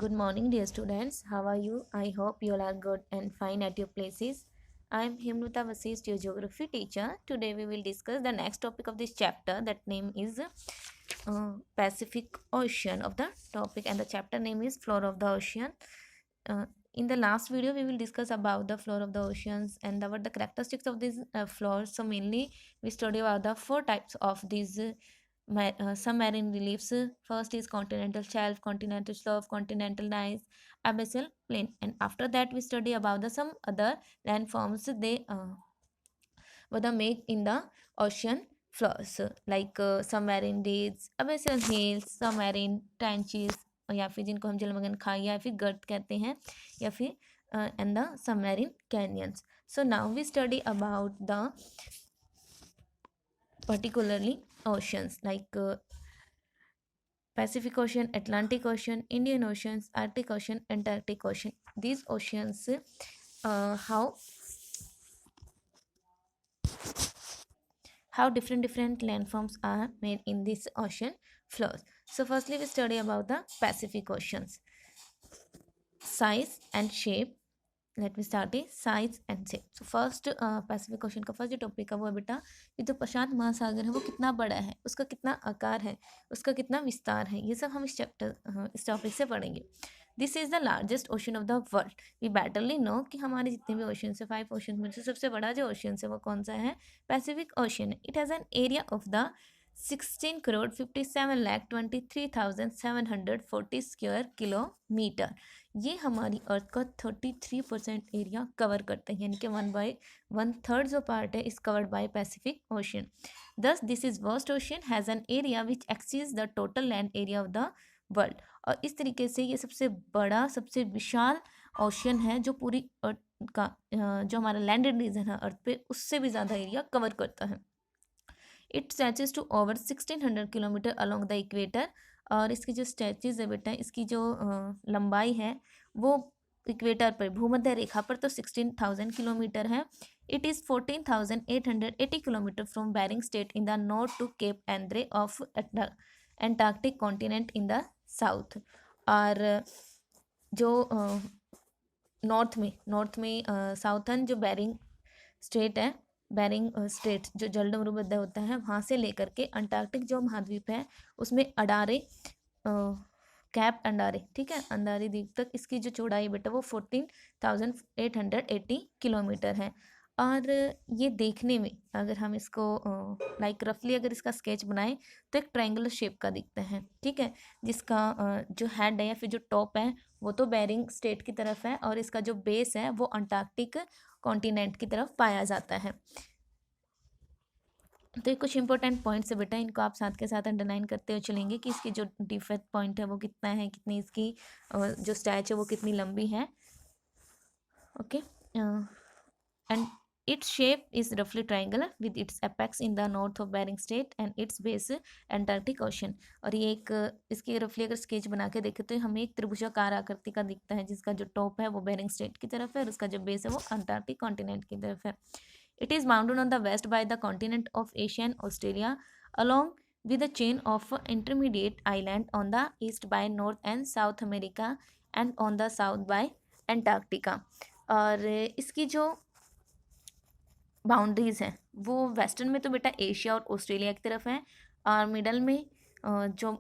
Good morning, dear students. How are you? I hope you all are good and fine at your places. I am Himnuta Vasist, your geography teacher. Today we will discuss the next topic of this chapter. That name is Pacific Ocean of the topic, and the chapter name is Floor of the Ocean. In the last video, we will discuss about the floor of the oceans and what the characteristics of this floor. So mainly, we study about the four types of these submarine reliefs. First is continental shelf, continental shelf, continental gneiss, abyssal plain, and after that we study about the some other landforms they what they make in the ocean floors like submarine reeds, abyssal hills, submarine trenches, या फिर जिनको हम जलमग्न खाई या फिर गर्त कहते हैं या फिर and the submarine canyons. So now we study about the particularly oceans like Pacific Ocean, Atlantic Ocean, Indian Oceans, Arctic Ocean, Antarctic Ocean. These oceans, how different landforms are made in this ocean floors. So firstly, we study about the Pacific Oceans. Size and shape. Let me start है size and shape. So first Pacific Ocean का first जो topic है वो है बेटा कि जो प्रशांत महासागर है वो कितना बड़ा है, उसका कितना आकार है, उसका कितना विस्तार है, ये सब हम इस टॉपिक से पढ़ेंगे. This is the largest ocean of the world. We better know कि हमारे जितने भी ओशन है 5 ओशन में से सबसे बड़ा जो ओशन है वो कौन सा है, Pacific ocean. It has an area of the 16,57,23,740 square kilometre. ये हमारी अर्थ का 33% एरिया कवर करते हैं, यानी कि 1/1/3 जो पार्ट है इस covered by Pacific Ocean. Thus this is vast ocean has an area which exceeds the total land area of the world. और इस तरीके से ये सबसे बड़ा सबसे विशाल ओशन है जो पूरी अर्थ का जो हमारा लैंडेड रीजन है अर्थ पे उससे भी ज़्यादा एरिया कवर करता है. It stretches to over 1600 kilometre along the equator. और इसकी जो स्ट्रेचेज है बेटा, इसकी जो लंबाई है वो इक्वेटर पर भूमध्य रेखा पर तो 16,000 किलोमीटर है. It is 14,880 kilometre from Bering Strait in the north to Cape Andre of Antarctic continent in the south. और जो नॉर्थ में साउथर्न जो बेरिंग स्टेट है, बेरिंग स्ट्रेट जो जल मरुभूमध्य होता है वहाँ से लेकर के अंटार्कटिक जो महाद्वीप है उसमें अडारे कैप अंडारे, ठीक है, अंडारे द्वीप तक इसकी जो चौड़ाई बेटा वो 14,880 किलोमीटर है. और ये देखने में अगर हम इसको लाइक रफली अगर इसका स्केच बनाएं तो एक ट्रायंगुलर शेप का दिखता है, ठीक है, जिसका जो हेड है या फिर जो टॉप है वो तो बेरिंग स्टेट की तरफ है और इसका जो बेस है वो अंटार्कटिक कॉन्टिनेंट की तरफ पाया जाता है. तो ये कुछ इंपॉर्टेंट पॉइंट्स है बेटा, इनको आप साथ के साथ अंडरलाइन करते हुए चलेंगे कि इसकी जो डिफेक्ट पॉइंट है वो कितना है, कितनी इसकी जो स्टैच है वो कितनी लंबी है. Okay, and its shape is roughly triangular with its apex in the north of Bering Strait and its base Antarctic Ocean. और ये एक इसकी रफली अगर स्केच बना के देखें तो हमें एक त्रिभुजाकार आकृति का दिखता है जिसका जो टॉप है वो बेरिंग स्टेट की तरफ है और उसका जो बेस है वो अंटार्कटिक कॉन्टिनेंट की तरफ है. It is bounded on the west by the continent of Asia and Australia, along with a chain of intermediate islands on the east by North and South America and on the south by Antarctica. और इसकी जो boundaries हैं वो western में तो बेटा Asia और Australia की तरफ है और मिडल में जो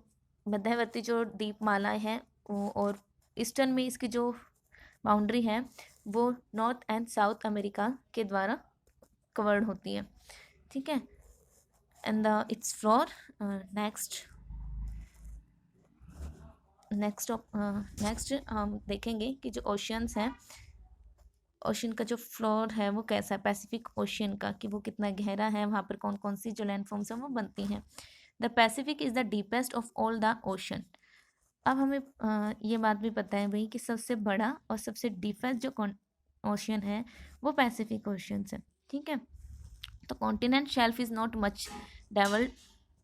मध्यवर्ती जो द्वीपमालाएं हैं और ईस्टर्न में इसकी जो बाउंड्री है वो नॉर्थ एंड साउथ अमेरिका के द्वारा कवर्ड होती है, ठीक है. And the it's floor next हम देखेंगे कि जो ओशियंस हैं, ओशन का जो फ्लोर है वो कैसा है पैसिफिक ओशियन का, कि वो कितना गहरा है, वहाँ पर कौन कौन सी जो लैंडफॉर्म्स हैं वो बनती हैं. The Pacific is the deepest of all the ocean. अब हमें ये बात भी पता है भाई कि सबसे बड़ा और सबसे डीपेस्ट जो ओशियन है वो पैसिफिक ओशियन है, ठीक है. The continent shelf is not much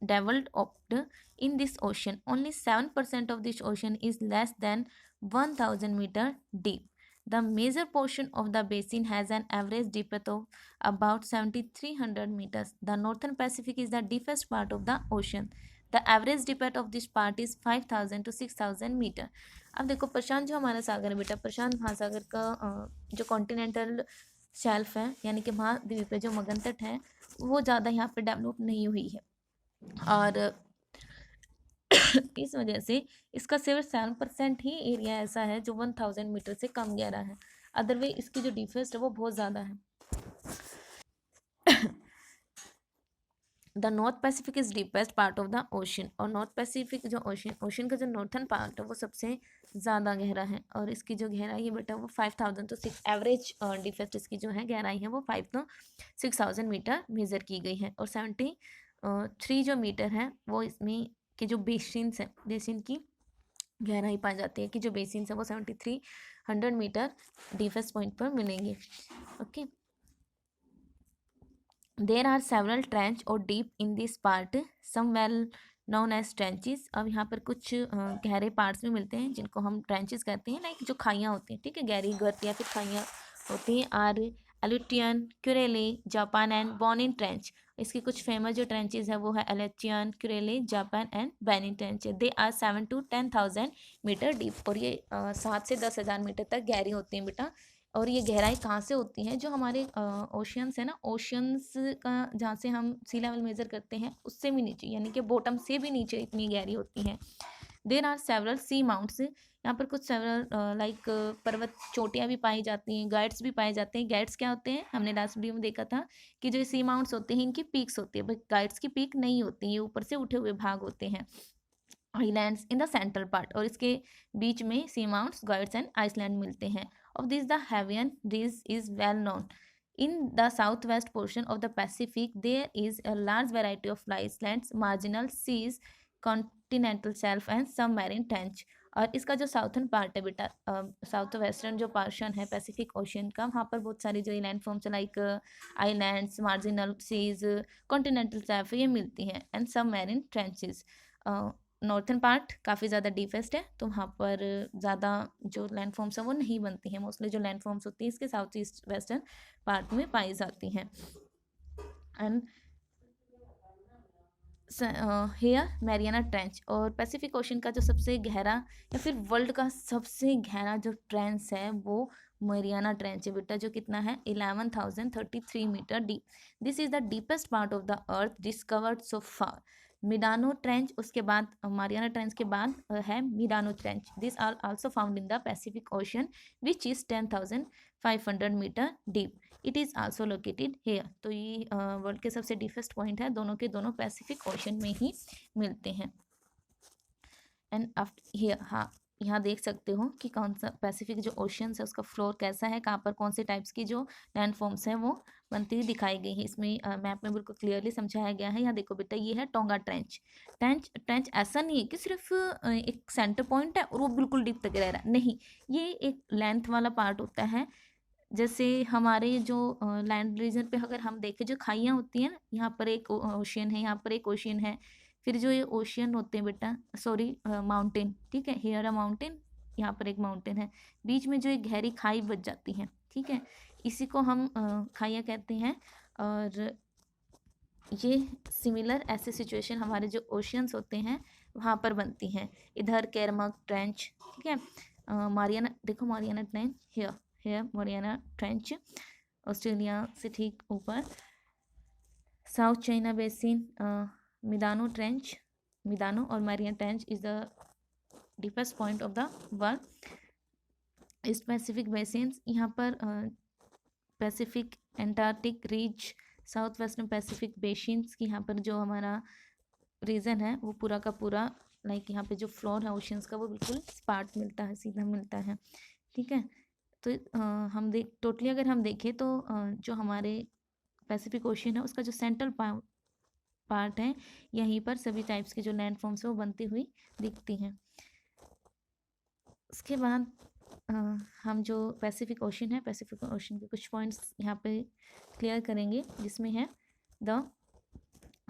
developed in this ocean. Only 7% of this ocean is less than 1,000 meter deep. The major portion of the basin has an average depth of about 7,300 meters. The northern Pacific is the deepest part of the ocean. The average depth of this part is 5,000 to 6,000 meter. अब देखो प्रशांत जो हमारा सागर है बेटा, प्रशांत महासागर का जो continental shelf है यानी कि महाद्वीप है, जो मगन तट है, वो ज़्यादा यहाँ पे डेवलप नहीं हुई है और इस वजह से इसका सिर्फ 7% ही एरिया ऐसा है जो 1000 मीटर से कम गहरा है। अदरवाइज इसकी जो डीपेस्ट है वो बहुत ज़्यादा है। The north Pacific is deepest part of the ocean, और नॉर्थ पैसिफिक जो ओशन का जो नॉर्थन पार्ट है वो सबसे ज़्यादा गहरा है, और इसकी जो गहराई है बेटा वो 5000 तो 6 एवरेज डीपेस्ट इसकी जो है गहराई है वो 5 तो 6000 मीटर मेज़र की गई है। और 73 जो मीटर है वो इसमें के जो बेसिन्स है, बेसिन की गहराई पाई जाती है कि जो बेसिन्स है वो 7300 मीटर डीपेस्ट पॉइंट पर मिलेंगे। Okay, there are several trench और deep in this part, some well known as trenches. अब यहाँ पर कुछ गहरे पार्ट्स भी मिलते हैं जिनको हम ट्रेंचेस कहते हैं, लाइक जो खाइयाँ होती हैं, ठीक है, गहरी गर्त या फिर खाइयाँ होती हैं। Are Aleutian, Kuril, Japan and Bonin trench. इसकी कुछ फेमस जो ट्रेंचेस है वो है Aleutian, Kuril, Japan and Bonin trench. They are 7 to 10,000 metre deep, और ये 7 से 10,000 मीटर तक गहरी होती हैं बेटा। और ये गहराई कहाँ से होती है, जो हमारे ओशियंस है ना, ओशियंस का जहाँ से हम सी लेवल मेजर करते हैं उससे भी नीचे, यानी कि बॉटम से भी नीचे इतनी गहरी होती हैं। There are several seamounts, यहाँ पर कुछ सेवरल लाइक पर्वत चोटियाँ भी पाई जाती हैं, गाइड्स भी पाए जाते हैं। गाइड्स क्या होते हैं, हमने लास्ट वीडियो में देखा था कि जो सी माउंट्स होते हैं इनकी पीक्स होती है, बट गाइड्स की पीक नहीं होती, ये ऊपर से उठे हुए भाग होते हैं। Islands in the central part, और इसके बीच में sea mounts, guyots and island मिलते हैं। Of this the Hawaiian this is well known. In the southwest portion of the Pacific, there is a large variety of islands, marginal seas, continental shelf and submarine trench। और इसका जो southern part है बेटा, south western जो portion है Pacific Ocean का, वहाँ पर बहुत सारी जो land forms like islands, marginal seas, continental shelf ये मिलती हैं, and submarine trenches. Northern part काफ़ी ज़्यादा डीपेस्ट है, तो वहाँ पर ज़्यादा जो लैंड फॉर्म्स हैं वो नहीं बनती हैं। मोस्टली जो लैंड फॉर्म्स होती हैं इसके साउथ ईस्ट वेस्टर्न पार्ट में पाई जाती हैं। एंड हेयर मैरियाना ट्रेंच, और पैसिफिक ओशन का जो सबसे गहरा या फिर वर्ल्ड का सबसे गहरा जो ट्रेंच है वो मैरियाना ट्रेंच है बेटा, जो कितना है 11,033 metre deep. This is the deepest part of the earth discovered so far. Mindanao trench, उसके बाद मारियाना ट्रेंच के बाद है Mindanao trench. This are also found in the Pacific Ocean which is 10,500 metre deep. It is also located here. तो ये world के सबसे deepest point है, दोनों के दोनों पैसिफिक ओशन में ही मिलते हैं। एंड हियर, हाँ, यहाँ देख सकते हो कि कौन सा पैसिफिक जो ओशन है उसका फ्लोर कैसा है, कहाँ पर कौन से टाइप्स की जो लैंड फॉर्म्स हैं वो बनती हुई दिखाई गई है। इसमें मैप में बिल्कुल क्लियरली समझाया गया है। यहाँ देखो बेटा, ये है टोंगा ट्रेंच। ट्रेंच ऐसा नहीं है कि सिर्फ एक सेंटर पॉइंट है और वो बिल्कुल डीप तक रह रहा है, नहीं, ये एक लेंथ वाला पार्ट होता है। जैसे हमारे जो लैंड रीजन पे अगर हम देखें, जो खाइयाँ होती हैं ना, यहाँ पर एक ओशियन है, यहाँ पर एक ओशियन है, फिर जो ये ओशियन होते हैं बेटा, सॉरी माउंटेन, ठीक है, हियर अ माउंटेन, यहाँ पर एक माउंटेन है, बीच में जो एक गहरी खाई बच जाती है, ठीक है, इसी को हम खाइयाँ कहते हैं। और ये सिमिलर ऐसे सिचुएशन हमारे जो ओशियंस होते हैं वहाँ पर बनती हैं। इधर कैरमक ट्रेंच, ठीक है, मारियाना, देखो Mariana Trench here Mariana Trench Australia से ठीक ऊपर। South China Basin, Mindanao trench, Mindanao और Mariana Trench is the deepest point of the world. East Pacific basins, यहाँ पर Pacific Antarctic ridge, South Western Pacific basins की यहाँ पर जो हमारा रीजन है वो पूरा का पूरा, लाइक यहाँ पे जो फ्लोर है ओशियंस का वो बिल्कुल स्पार्ट मिलता है, सीधा मिलता है, ठीक है। तो हम टोटली अगर हम देखें तो जो हमारे पैसिफिक ओशियन है उसका जो सेंट्रल पार्ट है, यहीं पर सभी टाइप्स के जो लैंड फॉर्म्स है वो बनती हुई दिखती हैं। उसके बाद हम जो पैसिफिक ओशन है, पैसिफिक ओशन के कुछ पॉइंट्स यहाँ पे क्लियर करेंगे, जिसमें है the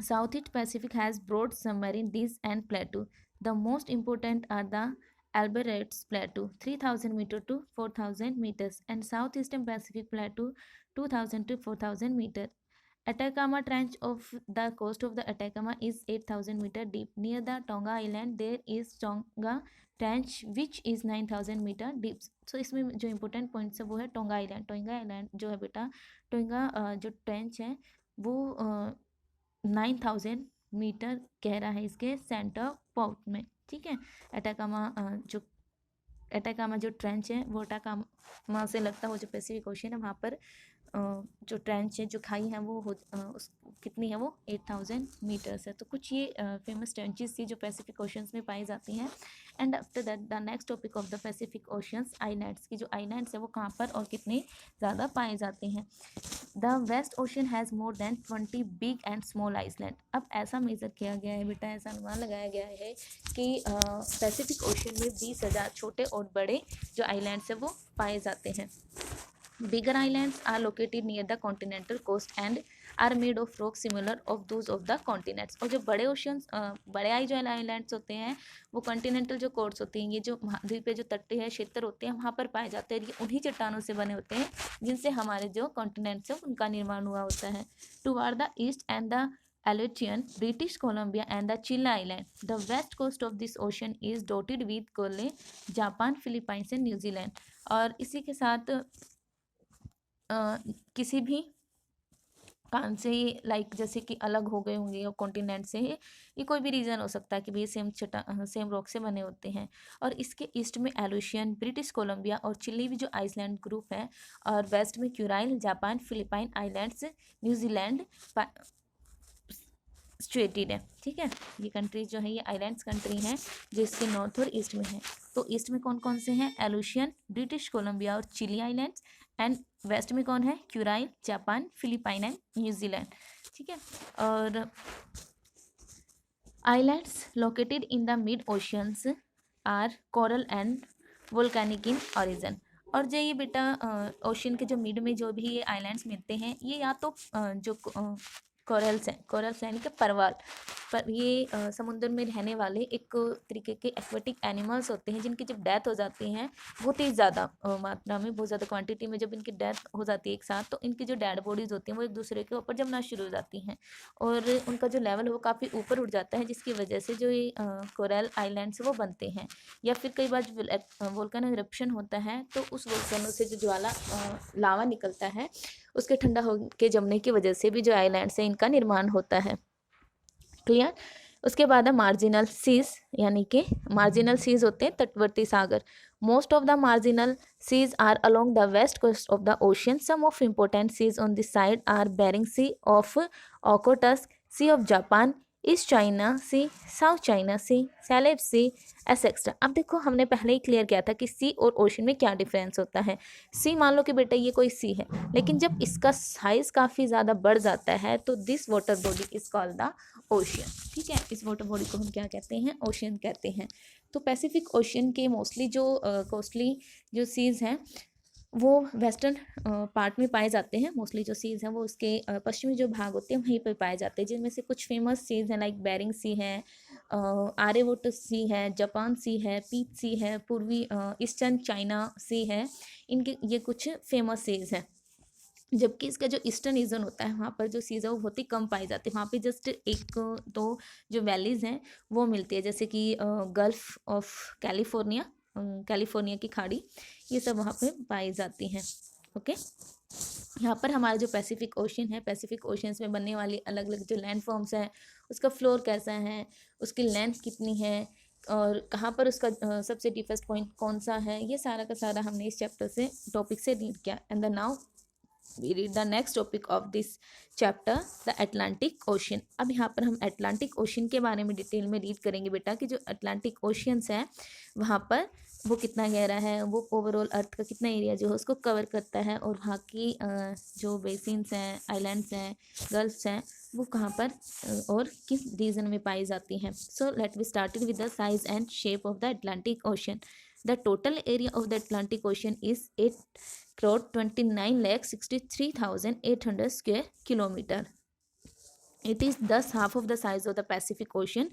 south east Pacific has broad submarine ridges and plateau. The most important are the Alberts Plateau 3,000 meter to 4,000 meters and Southeastern Pacific Plateau 2,000 to 4,000 meter Atacama Trench of the coast of the Atacama is 8,000 meter deep. Near the Tonga Island there is Tonga Trench which is 9,000 meter deep. So इसमें जो important points है वो है tonga island. Tonga island जो है बेटा, टोंगा जो trench है वो 9,000 मीटर गहरा है इसके सेंटर पॉइंट में. ठीक है. एटाकामा जो ट्रेंच है वो एटाकामा से लगता हो जो पैसिफिक ओशन है वहाँ पर जो ट्रेंच है जो खाई है वो कितनी है वो 8,000 मीटर्स है. तो कुछ ये फेमस ट्रेंचेस थी जो पैसिफिक ओशंस में पाई जाती हैं. And after that the next topic of the Pacific oceans, islands की जो आइलैंड्स है वो कहाँ पर और कितने ज़्यादा पाए जाते हैं. The vast ocean has more than 20 big and small island. अब ऐसा मेजर किया गया है बेटा, ऐसा अनुमान लगाया गया है कि पैसिफिक ओशन में 20,000 छोटे और बड़े जो आइलैंड्स है वो पाए जाते हैं. Bigger islands are located near the continental coast and are made of rock similar of those of the continents. और जो बड़े ओशंस बड़े जो आइलैंड्स होते हैं वो कॉन्टिनेंटल जो कोर्ट्स होती हैं, ये जो महाद्वीप पे जो तटीय क्षेत्र होते हैं वहाँ पर पाए जाते हैं. ये उन्हीं चट्टानों से बने होते हैं जिनसे हमारे जो कॉन्टिनेंट्स हैं उनका निर्माण हुआ होता है. Toward the east and the Aleutian, British Columbia and the Chile Island. The west coast of this ocean is dotted with coral, Japan, Philippines and New Zealand. और इसी के साथ किसी भी कान से लाइक जैसे कि अलग हो गए होंगे और कॉन्टिनेंट से, ये कोई भी रीज़न हो सकता है कि भाई सेम रॉक से बने होते हैं. और इसके ईस्ट में एलुशियन, ब्रिटिश कोलंबिया और चिली भी जो आइसलैंड ग्रुप है. और वेस्ट में Kuril, Japan, Philippine islands, New Zealand situated है. ठीक है. ये कंट्री जो है ये आइलैंड्स कंट्री हैं जो इसके नॉर्थ और ईस्ट में है. तो ईस्ट में कौन कौन से हैं? एलुशियन, ब्रिटिश कोलंबिया और चिली आइलैंड्स. एंड वेस्ट में कौन है? Kuril, Japan, Philippine and New Zealand. ठीक है. और islands located in the mid oceans are coral and volcanic in origin. और जो ये बेटा ओशन के जो मिड में जो भी ये आइलैंड्स मिलते हैं ये या तो जो कोरल्स हैं, कोरल्स यानी कि परवाल, पर ये समुद्र में रहने वाले एक तरीके के एक्वेटिक एनिमल्स होते हैं जिनकी जब डेथ हो जाती है बहुत ही ज़्यादा मात्रा में, बहुत ज़्यादा क्वांटिटी में जब इनकी डेथ हो जाती है एक साथ, तो इनकी जो डेड बॉडीज़ होती हैं वो एक दूसरे के ऊपर जमना शुरू हो जाती हैं और उनका जो लेवल है वो काफ़ी ऊपर उठ जाता है, जिसकी वजह से जो ये कोरल आइलैंड्स वो बनते हैं. या फिर कई बार वोल्केनो इरप्शन होता है तो उस वोल्केनो से जो ज्वाला लावा निकलता है उसके ठंडा होकर जमने की वजह से भी जो आइलैंड्स हैं इनका निर्माण होता है. क्लियर. उसके बाद है मार्जिनल सीज, यानी कि मार्जिनल सीज होते हैं तटवर्ती सागर. Most of the marginal seas are along the west coast of the ocean. Some of important seas on this side are Bering Sea of Okhotsk, Sea of Japan, East China Sea, South China Sea, Celebes Sea, etcetera. अब देखो हमने पहले ही clear किया था कि सी और ocean में क्या डिफरेंस होता है. सी मान लो कि बेटा ये कोई सी है, लेकिन जब इसका साइज काफ़ी ज़्यादा बढ़ जाता है तो this water body is called the ocean. ठीक है. इस वाटर बॉडी को हम क्या कहते हैं? ओशियन कहते हैं. तो पैसिफिक ओशियन के मोस्टली जो कोस्टली जो सीज़ हैं वो वेस्टर्न पार्ट में पाए जाते हैं. मोस्टली जो सीज़ हैं वो उसके पश्चिमी जो भाग होते हैं वहीं पर पाए जाते हैं, जिनमें से कुछ फेमस सीज़ हैं लाइक बेरिंग सी है, आर्यवोट सी है, जापान सी है, पीच सी है, पूर्वी ईस्टर्न चाइना सी है. इनके ये कुछ फेमस सीज़ हैं. जबकि इसका जो ईस्टर्न रीजन होता है वहाँ पर जो सीज़ है वो बहुत ही कम पाई जाती है. वहाँ पे जस्ट एक दो जो वैलीज़ हैं वो मिलती है, जैसे कि गल्फ ऑफ कैलिफोर्निया, कैलिफोर्निया की खाड़ी, ये सब वहाँ पे पाई जाती हैं. ओके. यहाँ पर हमारा जो पैसिफिक ओशन है, पैसिफिक ओशंस में बनने वाली अलग अलग जो लैंड फॉर्म्स हैं उसका फ्लोर कैसा है, उसकी लेंथ कितनी है और कहाँ पर उसका सबसे डीपेस्ट पॉइंट कौन सा है, ये सारा का सारा हमने इस चैप्टर से टॉपिक से रीड किया. And the now we read the next topic of this chapter, the Atlantic Ocean. अब यहाँ पर हम अटलांटिक ओशन के बारे में डिटेल में रीड करेंगे बेटा कि जो अटलांटिक ओशियंस हैं वहाँ पर वो कितना गहरा है, वो ओवरऑल अर्थ का कितना एरिया जो है उसको कवर करता है और वहाँ की जो बेसिन्स हैं, आइलैंड्स हैं, गल्फ्स हैं वो कहाँ पर और किस रीजन में पाई जाती हैं. So let we started with the size and shape of the Atlantic Ocean. The total area of the Atlantic Ocean is 8,29,63,800 square kilometer. It is thus half of the size of the Pacific Ocean.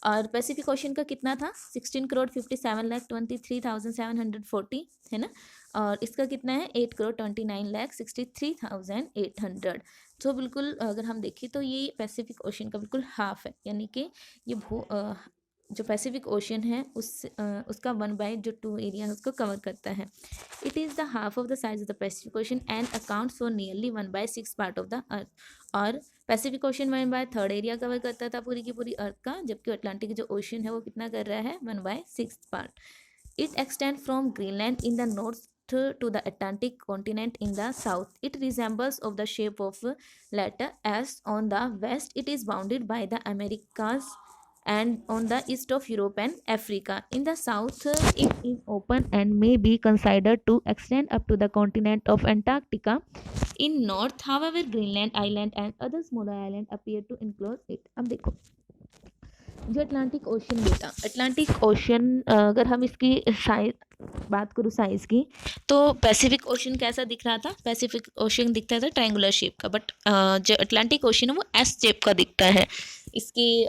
और Pacific Ocean का कितना था? 16,57,23,740 है ना. और इसका कितना है? 8,29,63,800. तो बिल्कुल अगर हम देखें तो ये पैसिफिक ओशन का बिल्कुल हाफ है, यानी कि ये जो पैसिफिक ओशन है उसका 1/, जो 2 एरिया है उसको कवर करता है। It is the half of the size of the Pacific ocean and accounts for nearly 1/6 part of the अर्थ। और पैसिफिक ओशन 1/3 एरिया कवर करता था पूरी की पूरी अर्थ का, जबकि अटलांटिक जो ओशन है वो कितना कर रहा है, 1/6 part. It extends from Greenland in the north to the Atlantic continent in the south. It resembles of the shape of letter S. On the west, it is bounded by the Americas, and on the east of Europe and Africa. In the south, it is open and may be considered to extend up to the continent of Antarctica. In north, however, Greenland island and other smaller islands appear to enclose it. अब देखो जो Atlantic ocean, बेटा Atlantic ocean अगर हम इसकी size बात करूँ size की, तो पैसिफिक ओशन कैसा दिख रहा था, पैसिफिक ओशन दिखता था ट्रायंगुलर शेप का, बट जो अटलांटिक ओशन है वो एस शेप का दिखता है। इसकी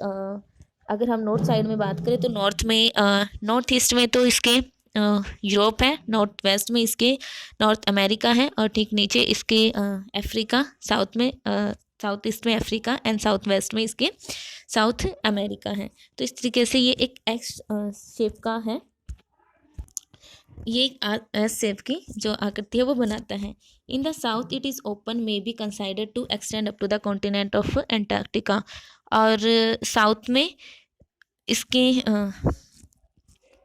अगर हम नॉर्थ साइड में बात करें तो नॉर्थ ईस्ट में तो इसके यूरोप है, नॉर्थ वेस्ट में इसके नॉर्थ अमेरिका है, और ठीक नीचे इसके अफ्रीका, साउथ ईस्ट में अफ्रीका एंड साउथ वेस्ट में इसके साउथ अमेरिका है। तो इस तरीके से ये एक एक्स शेप का है, ये एक एस शेप की जो आकृति है वो बनाता है। In the south it is open, may be considered to extend up to the continent of Antarctica. और साउथ में इसके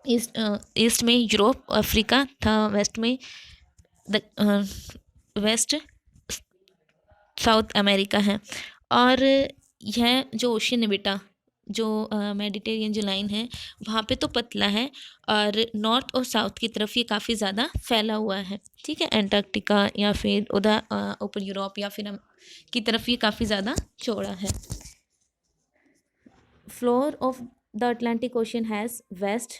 ईस्ट में यूरोप, अफ्रीका था, वेस्ट में वेस्ट साउथ अमेरिका है। और यह जो ओशन है बेटा, जो मेडिटेरियन जो लाइन है वहाँ पे तो पतला है, और नॉर्थ और साउथ की तरफ ये काफ़ी ज़्यादा फैला हुआ है, ठीक है, एंटार्क्टिका या फिर उधर ऊपर यूरोप या फिर की तरफ ये काफ़ी ज़्यादा चौड़ा है। Floor of the Atlantic Ocean has vast,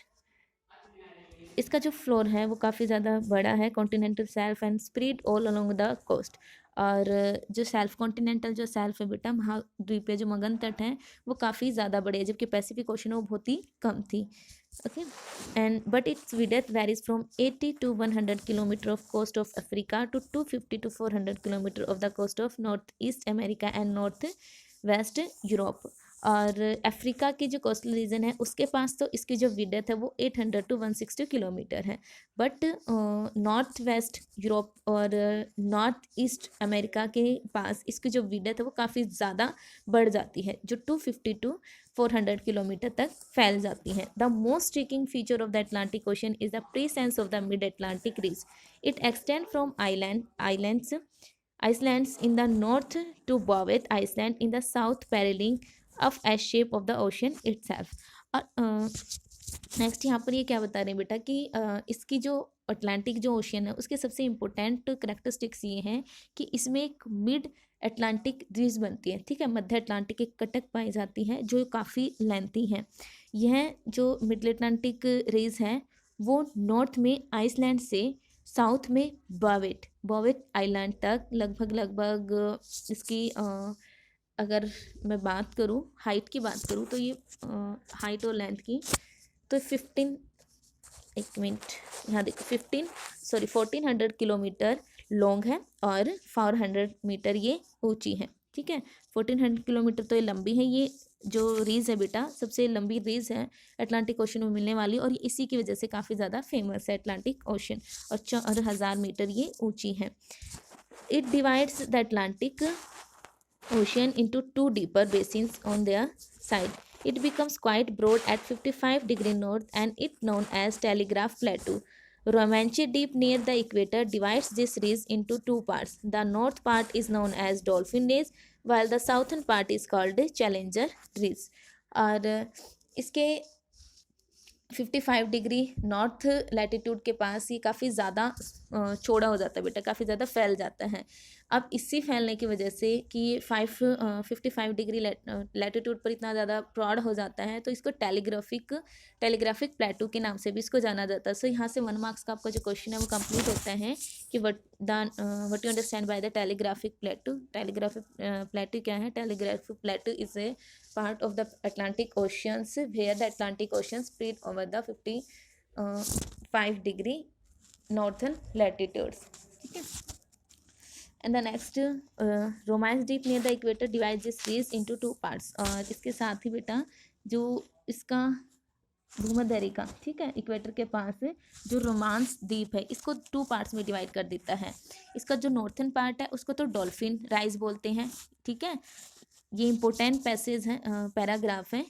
इसका जो फ्लोर है वो काफ़ी ज़्यादा बड़ा है, continental shelf and spread all along the coast. और जो सेल्फ कॉन्टिनेंटल जो सेल्फ है बेटा, महाद्वीपीय जो मगन तट हैं वो काफ़ी ज़्यादा बड़े हैं, जबकि पैसिफिक ओशन वो बहुत ही कम थी। Okay, and but its width varies from 80 to 100 kilometre off coast of Africa to 250 to 400 kilometre off the coast of North East America and North West Europe. और अफ्रीका की जो कोस्टल रीजन है उसके पास तो इसकी जो विड्थ है वो 800 to 160 किलोमीटर है, बट नॉर्थ वेस्ट यूरोप और नॉर्थ ईस्ट अमेरिका के पास इसकी जो विड्थ है वो काफ़ी ज़्यादा बढ़ जाती है, जो 250 to 400 किलोमीटर तक फैल जाती हैं। The most striking feature of the Atlantic Ocean is the presence of the mid Atlantic ridge. It extend from Icelands in the north to Bouvet Island in the south, paralleling of S shape of the ocean itself। और next यहाँ पर ये क्या बता रहे हैं बेटा कि इसकी जो अटलांटिक जो ओशन है उसके सबसे इम्पोर्टेंट करेक्टरिस्टिक्स ये हैं कि इसमें एक मिड अटलांटिक रीज बनती है, ठीक है, मध्य अटलांटिक एक कटक पाई जाती है जो काफ़ी लेंथी है। यह जो मिड अटलांटिक रीज है वो नॉर्थ में आइसलैंड से साउथ में बॉवेट आइलैंड तक लगभग इसकी अगर मैं बात करूँ हाइट की बात करूँ तो ये हाइट और लेंथ की तो 1400 किलोमीटर लॉन्ग है और 400 मीटर ये ऊंची है, ठीक है। 1400 किलोमीटर तो ये लंबी है, ये जो रीज है बेटा सबसे लंबी रीज है अटलांटिक ओशन में मिलने वाली, और इसी की वजह से काफ़ी ज़्यादा फेमस है अटलांटिक ओशन, और 4000 मीटर ये ऊंची है। It divides the Atlantic ocean into two deeper basins on their side. It becomes quite broad at 55° north and it known as Telegraph Plateau. Romanche Deep near the equator divides this ridge into two parts. The north part is known as Dolphin Ridge while the southern part is called Challenger Ridge। और इसके 55° north latitude के पास ये काफ़ी ज़्यादा चौड़ा हो जाता है बेटा, काफ़ी ज़्यादा फैल जाता है। अब इसी फैलने की वजह से कि 55° लैटिट्यूड पर इतना ज़्यादा ब्रॉड हो जाता है तो इसको टेलीग्राफिक प्लेटू के नाम से भी इसको जाना जाता है। सो यहाँ से 1 मार्क्स का आपका जो क्वेश्चन है वो कंप्लीट होता है कि what you understand by the telegraphic प्लेटू। Telegraphic प्लेटू क्या है? Telegraphic प्लेटू is a part of the Atlantic Oceans where the Atlantic Ocean spread over the 55° northern latitudes, ठीक है। And the next romance deep near the equator divide this series into two parts. और इसके साथ ही बेटा जो इसका भूमध्य रेखा, ठीक है, इक्वेटर के पास जो रोमांस द्वीप है इसको टू पार्ट्स में डिवाइड कर देता है। इसका जो नॉर्थन पार्ट है उसको तो डॉल्फिन राइज बोलते हैं, ठीक है। ये इंपॉर्टेंट पैसेज है, पैराग्राफ है,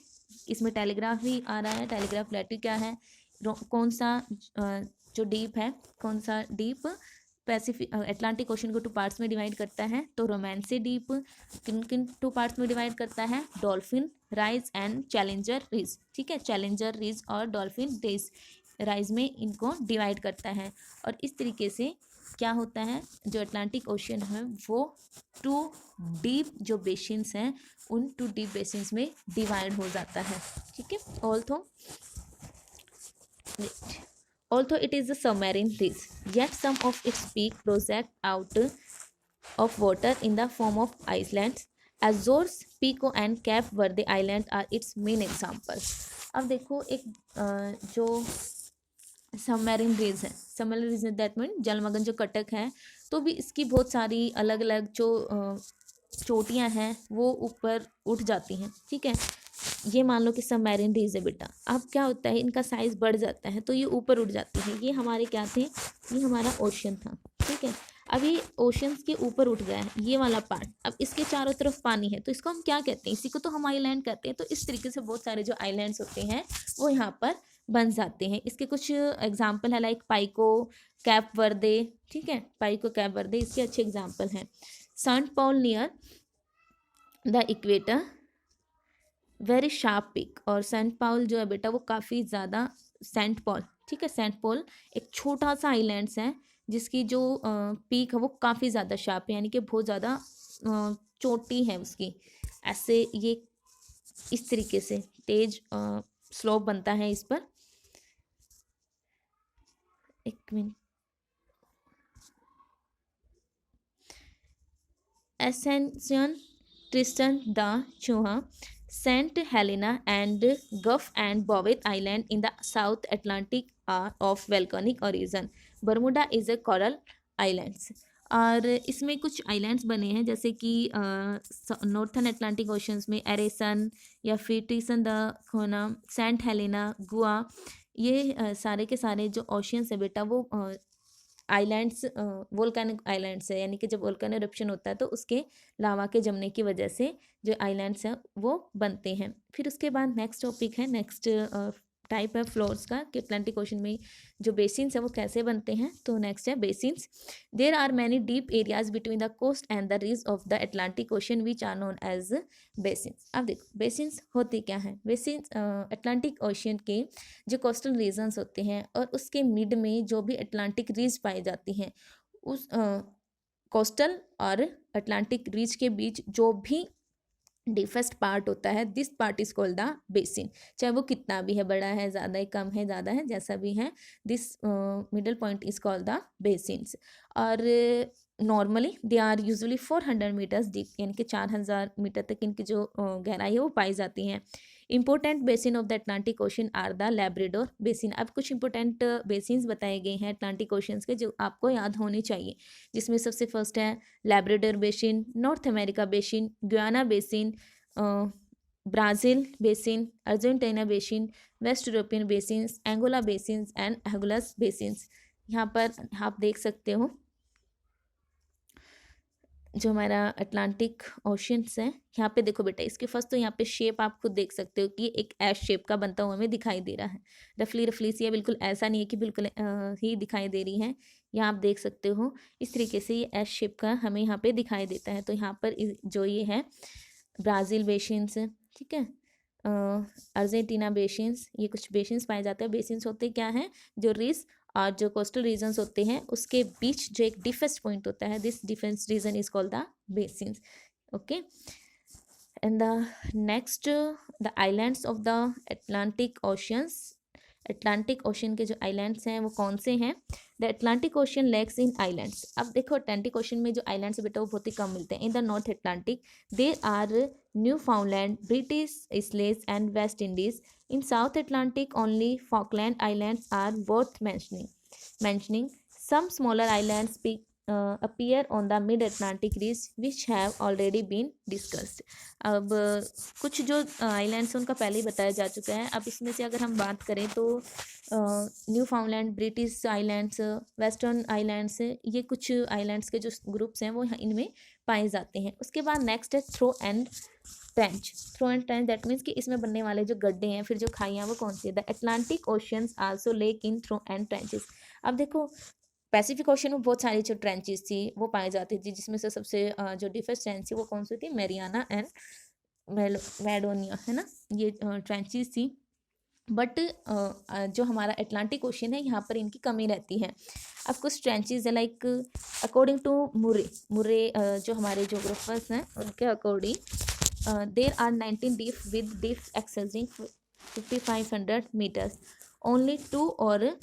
इसमें टेलीग्राफ भी आ रहा है। टेलीग्राफ प्लेटू क्या है, कौन सा जो डीप है, कौन सा डीप पैसिफिक अटलांटिक ओशन को टू पार्ट्स में डिवाइड करता है। तो रोमांसी डीप किन किन टू पार्ट्स में डिवाइड करता है, dolphin rise and challenger ridge, ठीक है, चैलेंजर रिज और डॉल्फिन रिज राइज में इनको डिवाइड करता है। और इस तरीके से क्या होता है, जो अटलांटिक ओशन है वो टू डीप जो बेसिन्स हैं उन टू डीप बेसिन्स में डिवाइड हो जाता है, ठीक है। Although it is a submarine ridge, yet some of its peak project out of water in the form of islands. Azores, Pico and Cape Verde Island are its main examples. अब देखो एक जो submarine ridge है, submarine ridge that mean जलमग्न जो कटक है, तो भी इसकी बहुत सारी अलग अलग जो चोटियाँ हैं वो ऊपर उठ जाती हैं, ठीक है। ये मान लो कि सबमरीन रिज है बेटा, अब क्या होता है इनका साइज बढ़ जाता है तो ये ऊपर उठ जाती है। ये हमारे क्या थे, ये हमारा ओशन था, ठीक है। अब ये ओशंस के ऊपर उठ गया है ये वाला पार्ट, अब इसके चारों तरफ पानी है तो इसको हम क्या कहते हैं, इसी को तो हम आइलैंड कहते हैं। तो इस तरीके से बहुत सारे जो आइलैंड्स होते हैं वो यहाँ पर बन जाते हैं। इसके कुछ एग्जाम्पल है लाइक पाइको, कैप वर्दे, ठीक है, पाइको कैप वर्दे इसके अच्छे एग्जाम्पल हैं। Saint Paul near the equator very sharp peak, और सेंट पॉल जो है बेटा वो काफ़ी ज़्यादा, सेंट पॉल, ठीक है, सेंट पॉल एक छोटा सा आइलैंड्स है जिसकी जो पीक है वो काफ़ी ज़्यादा शार्प है, यानी कि बहुत ज़्यादा चोटी है उसकी। ऐसे ये इस तरीके से तेज स्लोप बनता है इस पर। एक मिनट, एसेंशन, ट्रिस्टन द चूहा, Saint Helena and Guff and Bowet Island in the South Atlantic are of volcanic origin. Bermuda is a coral islands. और इसमें कुछ आइलैंड्स बने हैं जैसे कि नॉर्थन अटलांटिक ओशंस में एरेसन या फिर टीसन द खोना, सेंट हेलेना, गुआ, ये सारे के सारे जो ओशियंस है बेटा वो आइलैंड्स वोल्केनिक आइलैंड्स है, यानी कि जब वोल्केनो इरप्शन होता है तो उसके लावा के जमने की वजह से जो आइलैंड्स हैं वो बनते हैं। फिर उसके बाद नेक्स्ट टॉपिक है, नेक्स्ट टाइप है फ्लोर्स का कि अटलांटिक ओशन में जो बेसिन्स है वो कैसे बनते हैं। तो नेक्स्ट है basins. There are many deep areas between the coast and the ridge of the Atlantic Ocean which are known as basins. अब देखो बेसिन्स होते क्या हैं, बेसिन्स अटलांटिक ओशन के जो कोस्टल रीजन्स होते हैं और उसके मिड में जो भी अटलांटिक रीज पाई जाती हैं, उस कोस्टल और अटलांटिक रीज के बीच जो भी डीपेस्ट पार्ट होता है, this part is called the basin. चाहे वो कितना भी है, बड़ा है, ज़्यादा है, कम है, ज़्यादा है, जैसा भी है, this middle point is called the basins. और normally they are usually 400 metres deep, यानी कि 4000 मीटर तक इनकी जो गहराई है वो पाई जाती हैं। Important basin of the Atlantic Ocean are the Labrador basin. अब कुछ इंपॉर्टेंट बेसिन्स बताए गए हैं अटलांटिक ओशंस के जो आपको याद होने चाहिए, जिसमें सबसे फर्स्ट है Labrador basin, North America basin, Guiana basin, Brazil basin, Argentina basin, West European basins, Angola basins and Agulhas basins. यहाँ पर आप देख सकते हो जो हमारा अटलांटिक ओशंस है। यहाँ पे देखो बेटा, इसके फर्स्ट तो यहाँ पे शेप आप खुद देख सकते हो कि एक एस शेप का बनता हुआ हमें दिखाई दे रहा है, रफली सी है, बिल्कुल ऐसा नहीं है कि बिल्कुल ही दिखाई दे रही है। यहाँ आप देख सकते हो इस तरीके से ये एस शेप का हमें यहाँ पे दिखाई देता है। तो यहाँ पर जो ये है ब्राज़ील बेसिन्स, ठीक है, अर्जेंटीना बेसिन्स, ये कुछ बेसिन्स पाए जाते हैं। बेसिन्स होते क्या हैं, जो रिज और जो कोस्टल रीजन्स होते हैं उसके बीच जो एक डिफेंस पॉइंट होता है, this defence region is called the basins. Okay, and the next the islands of the Atlantic oceans. Atlantic Ocean के जो आइलैंड्स हैं वो कौन से हैं, the Atlantic Ocean lacks in islands. अब देखो अटलांटिक ओशन में जो आइलैंड्स है बेटा वो बहुत ही कम मिलते हैं। In the North Atlantic there are Newfoundland, British islands and West Indies. In South Atlantic, only Falkland Islands are worth mentioning. Some smaller islands appear on the mid Atlantic ridge which have already been discussed. अब कुछ जो islands उनका पहले ही बताया जा चुका है. अब इसमें से अगर हम बात करें तो new फाउंडलैंड, British islands, western islands, ये कुछ आइलैंड्स के जो ग्रुप्स हैं वो इनमें पाए जाते हैं. उसके बाद नेक्स्ट है trough and trench. Trough and trench that means कि इसमें बनने वाले जो गड्ढे हैं, फिर जो खाइयाँ, वो कौन सी है? The Atlantic oceans also lack in trough and trenches. अब देखो पैसिफिक ओशन में बहुत सारी जो ट्रेंचेस थी वो पाई जाती थी, जिसमें से सबसे जो डीपेस्ट ट्रेंच थी वो कौन सी थी? मैरियाना एंड मैडोनिया, है ना, ये ट्रेंचेस थी. बट जो हमारा अटलांटिक ओशन है यहाँ पर इनकी कमी रहती है. अब कुछ ट्रेंचेस है लाइक अकॉर्डिंग टू मुरे जो हमारे जोग्राफर्स हैं उनके according there are 19 deep with deeps exceeding 5500 meters. Only two or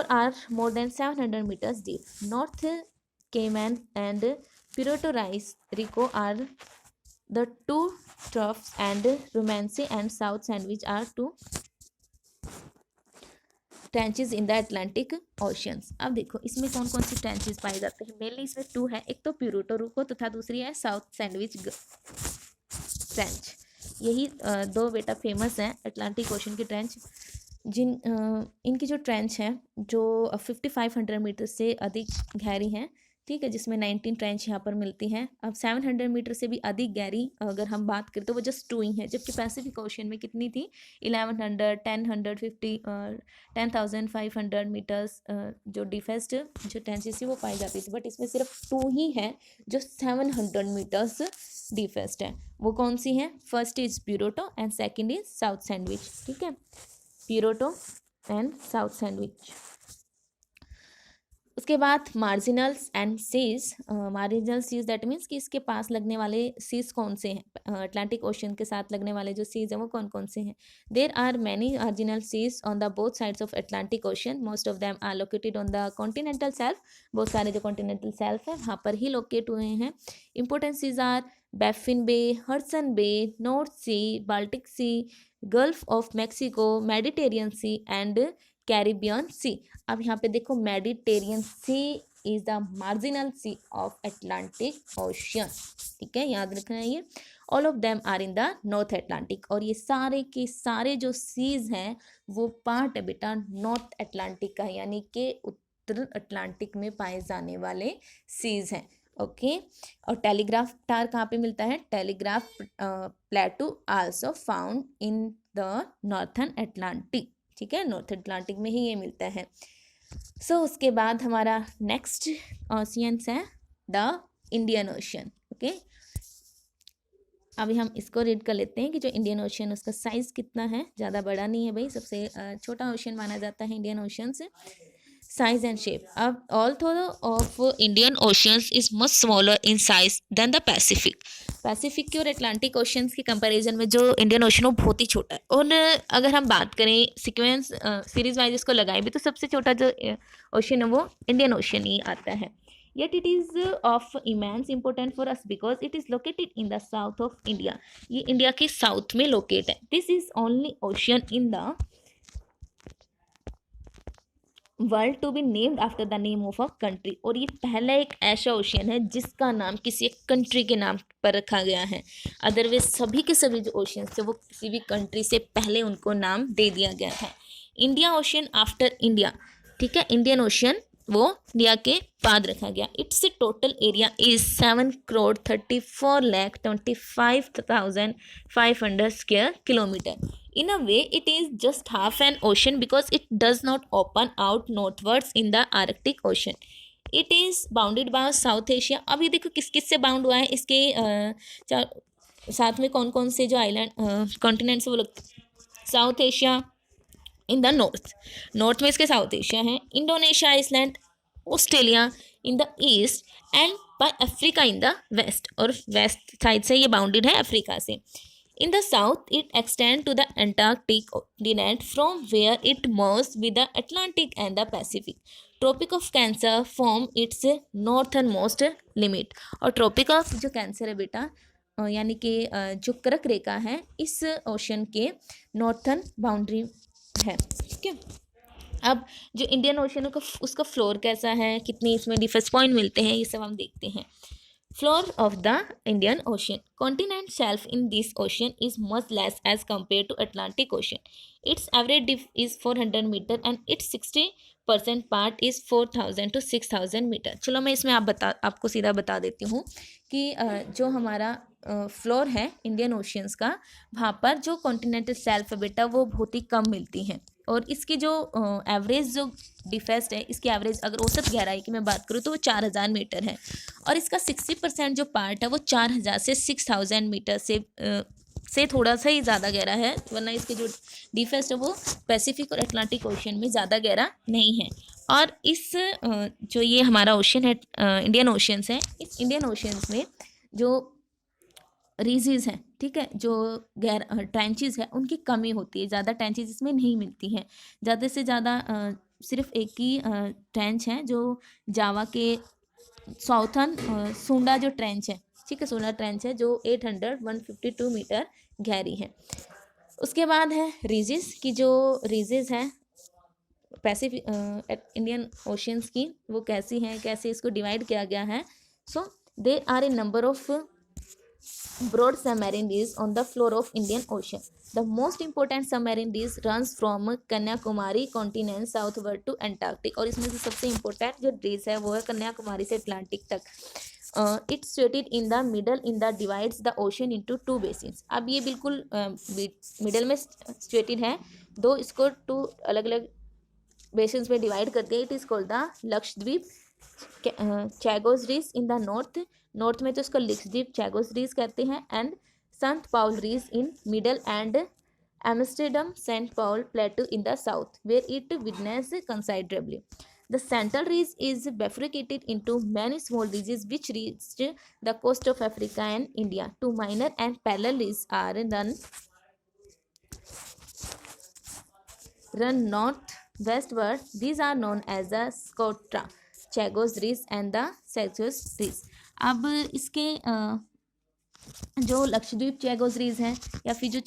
are more than 700 meters deep. North Cayman and Puerto Rico are the two troughs, and Romance and South Sandwich are two trenches in the Atlantic oceans. अब देखो इसमें कौन कौन सी trenches पाए जाते हैं? Mainly इसमें 2 है. एक तो प्यूर्टो रिको तथा दूसरी है साउथ सैंडविच ट्रेंच. यही 2 बेटा फेमस हैं अटलांटिक ओशन की ट्रेंच. इनकी जो ट्रेंच है जो 5500 मीटर से अधिक गहरी हैं, ठीक है, जिसमें 19 ट्रेंच यहाँ पर मिलती हैं. अब 700 मीटर से भी अधिक गहरी अगर हम बात करें तो वो जस्ट 2 ही हैं, जबकि पैसिफिक ओशन में कितनी थी? 1100, 10,500 मीटर्स जो डीपेस्ट जो ट्रेंचेस थी वो पाई जाती थी. बट इसमें सिर्फ 2 ही हैं जो 700 मीटर्स डीपेस्ट है. वो कौन सी हैं? First is Puerto and second is South Sandwich. ठीक है, प्यूर्टो एंड साउथ सैंडविच. उसके बाद marginals and seas. Marginal seas that means कि इसके पास लगने वाले सीज कौन से हैं? अटलांटिक ओशन के साथ लगने वाले जो सीज हैं वो कौन कौन से हैं? There are many marginal seas on the both sides of Atlantic Ocean. Most of them are located on the continental shelf. बहुत सारे जो कॉन्टिनेंटल सेल्फ है वहाँ पर ही लोकेट हुए हैं. Important seas are Baffin Bay, Hudson Bay, North Sea, Baltic Sea, Gulf of Mexico, Mediterranean Sea and Caribbean Sea. अब यहाँ पे देखो Mediterranean Sea is the marginal sea of Atlantic Ocean. ठीक है, याद रखना है ये. All of them are in the North Atlantic. और ये सारे के सारे जो सीज हैं वो पार्ट है बेटा नॉर्थ अटलांटिक का, यानी कि उत्तर अटलांटिक में पाए जाने वाले सीज हैं. ओके. और टेलीग्राफ टार कहाँ पे मिलता है? Telegraph प्लेटू also found in the northern Atlantic. ठीक है, नॉर्थ अटलांटिक में ही ये मिलता है. उसके बाद हमारा नेक्स्ट ओशियंस है द इंडियन ओशन. ओके, अभी हम इसको रीड कर लेते हैं कि जो इंडियन ओशन उसका साइज कितना है. ज़्यादा बड़ा नहीं है भाई, सबसे छोटा ओशन माना जाता है इंडियन ओशन से. Size and shape. अब although of Indian oceans is much smaller in size than the Pacific. Pacific के और अटलांटिक ओशियंस के कंपैरिजन में जो इंडियन ओशन वो बहुत ही छोटा है. और अगर हम बात करें सीक्वेंस सीरीज वाइज इसको लगाए भी तो सबसे छोटा जो ओशन है वो इंडियन ओशन ही आता है. Yet it is of immense importance for us because it is located in the south of India. ये इंडिया के साउथ में लोकेट है. This is only ocean in the world to be named after the name of a country. और ये पहला एक ऐसा ocean है जिसका नाम किसी एक कंट्री के नाम पर रखा गया है. अदरवाइज सभी के सभी जो ओशियंस थे वो किसी भी कंट्री से पहले उनको नाम दे दिया गया था. India ocean after India. ठीक है, इंडियन ओशियन वो इंडिया के बाद रखा गया. It's total area is 7,34,25,500 square kilometer. In a way, it is just half an ocean because it does not open out northwards in the Arctic Ocean. It is bounded by South Asia. अब ये देखो किस किस से bound हुआ है. इसके साथ में कौन कौन से जो आइलैंड कॉन्टिनेंट्स वो लोग. South Asia in the north में इसके साउथ एशिया है. Indonesia island, Australia in the east and by Africa in the west. और वेस्ट साइड से ये बाउंडेड है अफ्रीका से. In the south, it extends to the Antarctic continent from where it merges with the Atlantic and the Pacific. Tropic of Cancer form its northernmost limit. और Tropic of जो cancer है बेटा यानी कि जो कर्क रेखा है इस ओशन के नॉर्थन बाउंड्री है. ठीक है, अब जो इंडियन ओशन का उसका फ्लोर कैसा है, कितने इसमें डिफरेंस पॉइंट मिलते हैं, ये सब हम देखते हैं. Floor of the Indian Ocean. Continent shelf in this ocean is much less as compared to Atlantic Ocean. Its average depth is 400 meter and its 60% part is 4000 to 6000 metre. चलो मैं इसमें आपको सीधा बता देती हूँ कि जो हमारा फ्लोर है इंडियन ओशियंस का, वहाँ पर जो कॉन्टिनेंटल शेल्फ है बेटा वो बहुत ही कम मिलती हैं. और इसकी जो एवरेज जो डिफेस्ट है, इसकी एवरेज अगर औसत गहराई की मैं बात करूँ तो वो 4000 मीटर है. और इसका 60% जो पार्ट है वो 4000 से 6000 मीटर से थोड़ा सा ही ज़्यादा गहरा है, वरना इसकी जो डिफेस्ट है वो पैसिफिक और अटलांटिक ओशन में ज़्यादा गहरा नहीं है. और इस जो ये हमारा ओशन है इंडियन ओशंस है, इस इंडियन ओशंस में जो रीजीज हैं, ठीक है, जो ट्रेंचेस है उनकी कमी होती है, ज़्यादा ट्रेंचेस इसमें नहीं मिलती हैं. ज़्यादा से ज़्यादा सिर्फ एक ही ट्रेंच है जो जावा के साउथर्न सुंडा जो ट्रेंच है, ठीक है, सुंडा ट्रेंच है जो 152 मीटर गहरी है. उसके बाद है रीजेस की, जो रीजेस हैं पैसिफिक इंडियन ओशियंस की, वो कैसी हैं, कैसे इसको डिवाइड किया गया है. So there are a number of broad submarine reefs on the floor of Indian Ocean. The most important submarine reefs runs from Kanyakumari continent southward to Antarctic. और इसमें से सबसे इम्पोर्टेंट जो reefs है वो है कन्याकुमारी से अटलांटिक तक. It's situated in the middle in the divides the ocean into two basins. अब ये बिल्कुल मिडल में situated है, दो इसको टू अलग अलग बेसिन्स में डिवाइड करते हैं. It is called the Lakshadweep Chagos ridge in the north में तो इसको लक्षद्वीप चैगोस रीज कहते हैं, and saint Paul ridge in middle and Amsterdam saint Paul plateau in the south where it widens considerably. The central ridge is bifurcated into many small ridges which reach the coast of Africa and India. Two minor and parallel ridges are run north-westward. These are known as the Scotra, Chagos Ridge and the Chagos Ridge. अब इसके जो Lakshadweep Chagos रीज हैं या फिर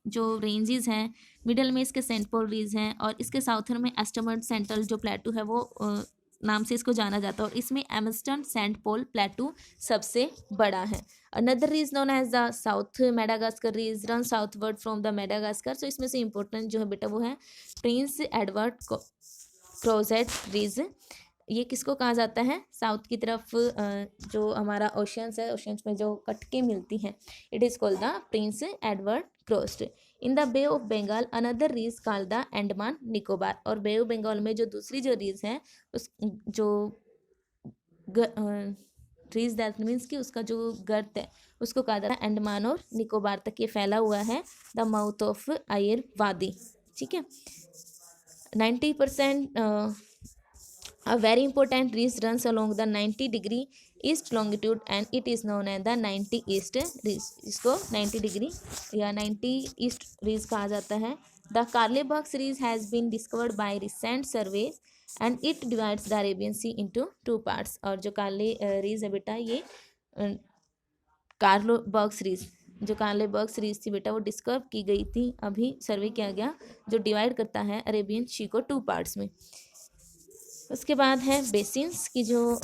जो ranges हैं, middle में इसके सेंट पॉल रीज हैं और इसके साउथर्न में एस्टमर्ड सेंट्रल जो प्लेटू है वो नाम से इसको जाना जाता है, और इसमें एमस्टन सेंट पॉल प्लेटू सबसे बड़ा है. Another ridge known as the south Madagascar ridge run southward from the Madagascar. So इसमें से इम्पोर्टेंट जो है बेटा वो है प्रिंस एडवर्ड क्रोजेट रीज. ये किसको कहा जाता है, साउथ की तरफ जो हमारा ओशियंस है, ओशियंस में जो कटके मिलती हैं, it is called the Prince Edward Crozet. In the bay of Bengal another ridge called the Andaman Nicobar. और बे ऑफ बंगाल में जो दूसरी जो रीज है उस जो रीज दैट मीन्स कि उसका जो गर्त है उसको कहा जाता है अंडमान और निकोबार तक ये फैला हुआ है, द माउथ ऑफ आयर वादी. ठीक है, 90% a very important ridge runs along the 90-degree east longitude and it is known as the 90 east ridge. इसको 90 डिग्री या 90 ईस्ट ridge कहा जाता है. The Karlebach's ridge has been discovered by recent surveys and it divides the Arabian Sea into two parts. और जो कार्ले रीज है बेटा, ये कार्लोबर्ग्स रीज, जो कार्लेबर्ग्स रीज थी बेटा वो डिस्कवर की गई थी, अभी सर्वे किया गया, जो डिवाइड करता है अरेबियन सी को टू पार्ट्स में. उसके बाद है बेसिन्स की, जो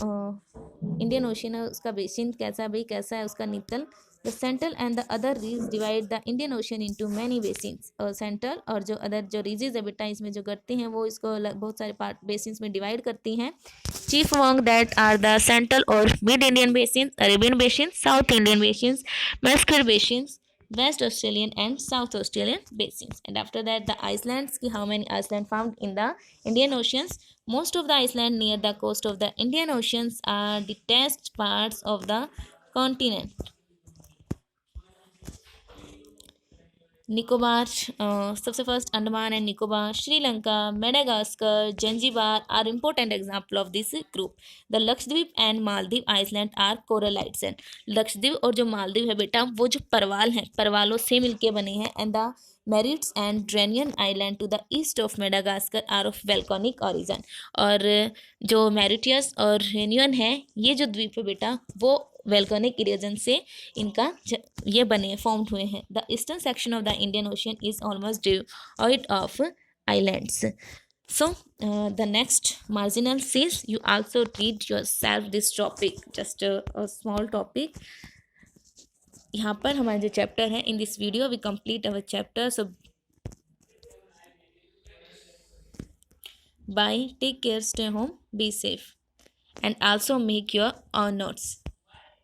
इंडियन ओशन है उसका बेसिन कैसा भाई, कैसा है उसका नितल. The central and the other ridge divide the Indian Ocean into many basins. और सेंट्रल और जो अदर जो रीजेज है बेटा इसमें जो करते हैं वो इसको बहुत सारे पार्ट बेसिन्स में डिवाइड करती हैं. Chief among that are the central और mid Indian basin, Arabian basin, South Indian basin, Mascarene basin, West Australian and South Australian basins. And after that the islands, how many islands found in the Indian Oceans? Most of the islands near the coast of the Indian Oceans are detached parts of the continent. Nicobar, सबसे first Andaman and Nicobar, Sri Lanka, Madagascar, Zanzibar are important example of this group. The Lakshadweep and Maldive island are corallites. And Lakshadweep और जो मालदीव है बेटा वो जो परवाल हैं, परवालों से मिलके बने हैं. And the Mauritius and Reunion island to the east of Madagascar are of volcanic origin. और जो मैरिटियस और रेनियन है, ये जो द्वीप है बेटा वो वोल्केनिक इरोजन से इनका ये बने फॉर्म्ड हुए हैं. The eastern section of the Indian ocean is almost devoid of islands. So the next marginal says you also read yourself this topic, just a small topic. यहाँ पर हमारे जो चैप्टर है, in this video we complete our chapter. So bye, take care, stay home, be safe, and also make your own notes.